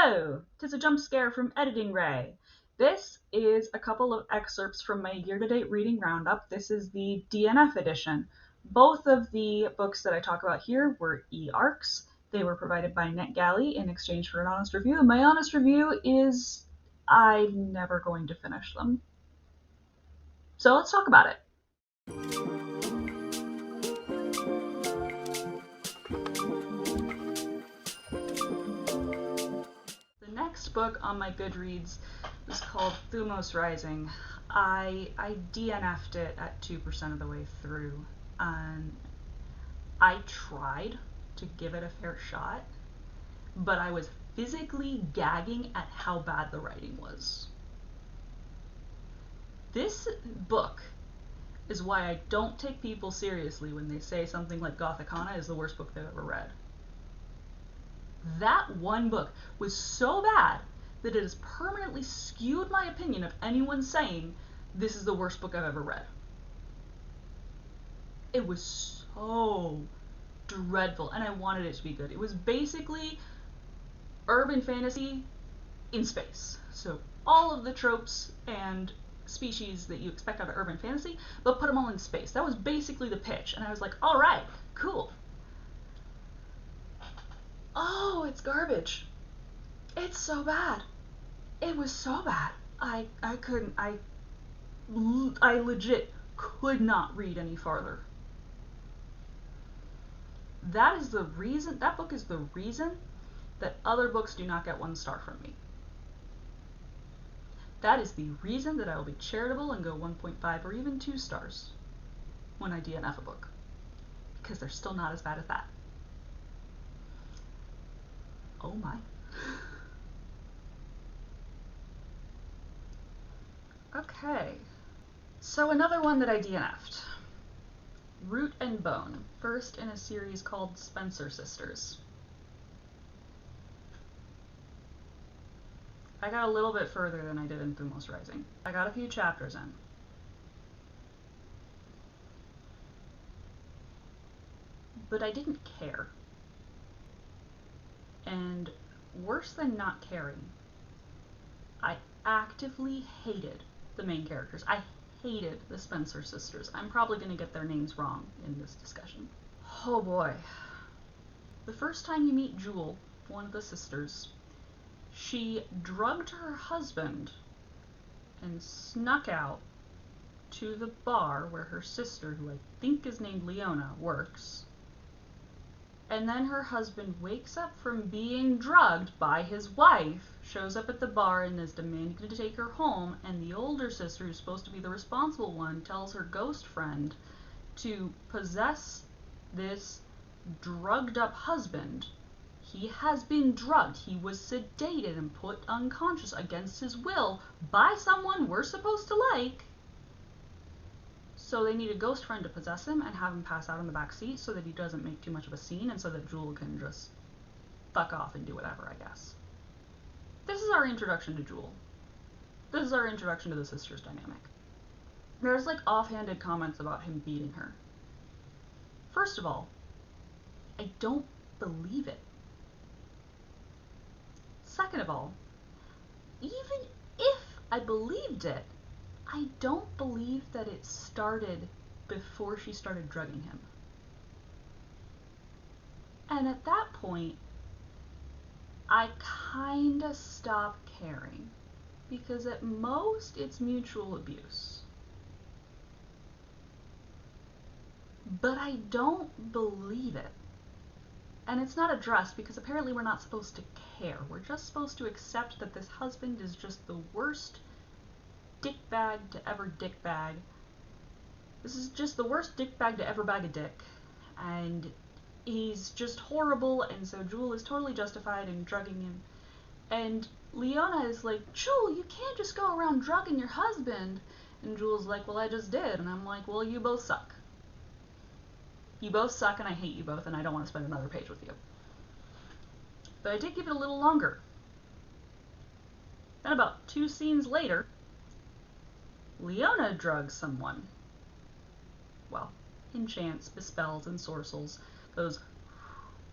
Hello! 'Tis a jump scare from Editing Ray. This is a couple of excerpts from my year-to-date reading roundup. This is the DNF edition. Both of the books that I talk about here were e-arcs. They were provided by NetGalley in exchange for an honest review. My honest review is I'm never going to finish them. So let's talk about it. The next book on my Goodreads is called Thumos Rising. I DNF'd it at 2% of the way through, and I tried to give it a fair shot, but I was physically gagging at how bad the writing was. This book is why I don't take people seriously when they say something like Gothicana is the worst book they've ever read. That one book was so bad that it has permanently skewed my opinion of anyone saying this is the worst book I've ever read. It was so dreadful, and I wanted it to be good. It was basically urban fantasy in space. So all of the tropes and species that you expect out of urban fantasy, but put them all in space. That was basically the pitch, and I was like, all right, cool. Oh, it's garbage. It's so bad. It was so bad. I legit could not read any farther. That book is the reason that other books do not get 1 star from me. That is the reason that I will be charitable and go 1.5 or even 2 stars when I DNF a book, because they're still not as bad as that. Oh my. Okay, so another one that I DNF'd. Root and Bone, first in a series called Spencer Sisters. I got a little bit further than I did in Thumos Rising. I got a few chapters in. But I didn't care. And worse than not caring, I actively hated the main characters. I hated the Spencer sisters. I'm probably going to get their names wrong in this discussion. Oh boy. The first time you meet Jewel, one of the sisters, she drugged her husband and snuck out to the bar where her sister, who I think is named Leona, works. And then her husband wakes up from being drugged by his wife, shows up at the bar and is demanding to take her home, and the older sister, who's supposed to be the responsible one, tells her ghost friend to possess this drugged up husband. He has been drugged. He was sedated and put unconscious against his will by someone we're supposed to like. So they need a ghost friend to possess him and have him pass out in the back seat so that he doesn't make too much of a scene and so that Jewel can just fuck off and do whatever, I guess. This is our introduction to Jewel. This is our introduction to the sisters dynamic. There's like offhanded comments about him beating her. First of all, I don't believe it. Second of all, even if I believed it, I don't believe that it started before she started drugging him. And at that point, I kinda stop caring, because at most it's mutual abuse. But I don't believe it. And it's not addressed because apparently we're not supposed to care. We're just supposed to accept that this husband is just the worst dickbag to ever dickbag. This is just the worst dickbag to ever bag a dick. And he's just horrible, and so Jewel is totally justified in drugging him. And Leona is like, Jewel, you can't just go around drugging your husband. And Jewel's like, well, I just did. And I'm like, well, you both suck. You both suck, and I hate you both, and I don't want to spend another page with you. But I did give it a little longer. Then about 2 scenes later, Leona drugs someone. Well, enchants, bespells, ensorcels, goes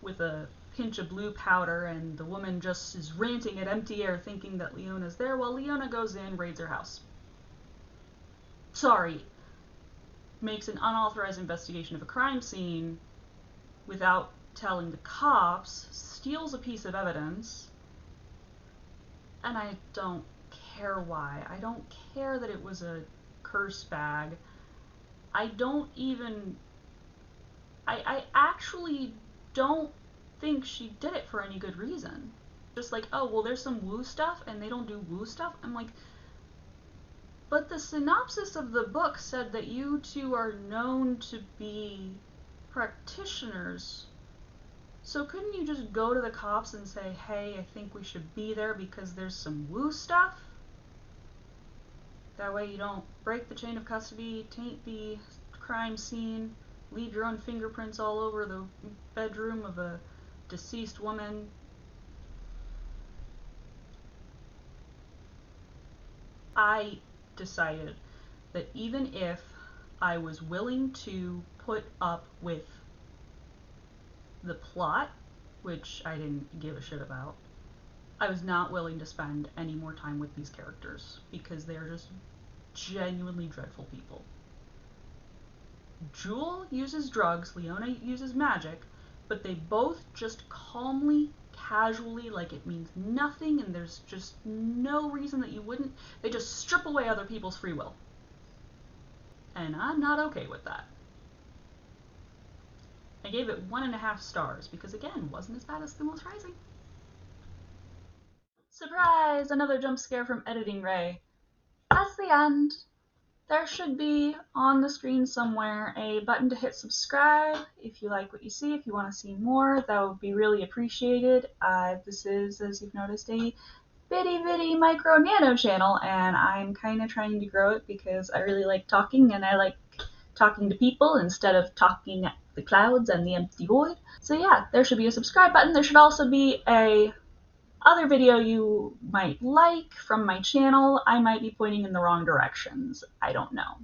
with a pinch of blue powder, and the woman just is ranting at empty air thinking that Leona's there, while Leona goes in, raids her house. Sorry. Makes an unauthorized investigation of a crime scene without telling the cops, steals a piece of evidence, and I don't care why. I don't care that it was a curse bag. I actually don't think she did it for any good reason. Just like, oh, well, there's some woo stuff and they don't do woo stuff. I'm like, but the synopsis of the book said that you two are known to be practitioners. So couldn't you just go to the cops and say, hey, I think we should be there because there's some woo stuff? That way you don't break the chain of custody, taint the crime scene, leave your own fingerprints all over the bedroom of a deceased woman. I decided that even if I was willing to put up with the plot, which I didn't give a shit about, I was not willing to spend any more time with these characters because they're just genuinely dreadful people. Jewel uses drugs, Leona uses magic, but they both just calmly, casually, like it means nothing and there's just no reason that you wouldn't, they just strip away other people's free will. And I'm not okay with that. I gave it 1.5 stars because, again, wasn't as bad as The Most Rising. Surprise! Another jump scare from Editing Ray. That's the end. There should be on the screen somewhere a button to hit subscribe if you like what you see. If you want to see more, that would be really appreciated. This is, as you've noticed, a bitty micro nano channel, and I'm kind of trying to grow it because I really like talking, and I like talking to people instead of talking at the clouds and the empty void. So yeah, there should be a subscribe button. There should also be a other video you might like from my channel. I might be pointing in the wrong directions. I don't know.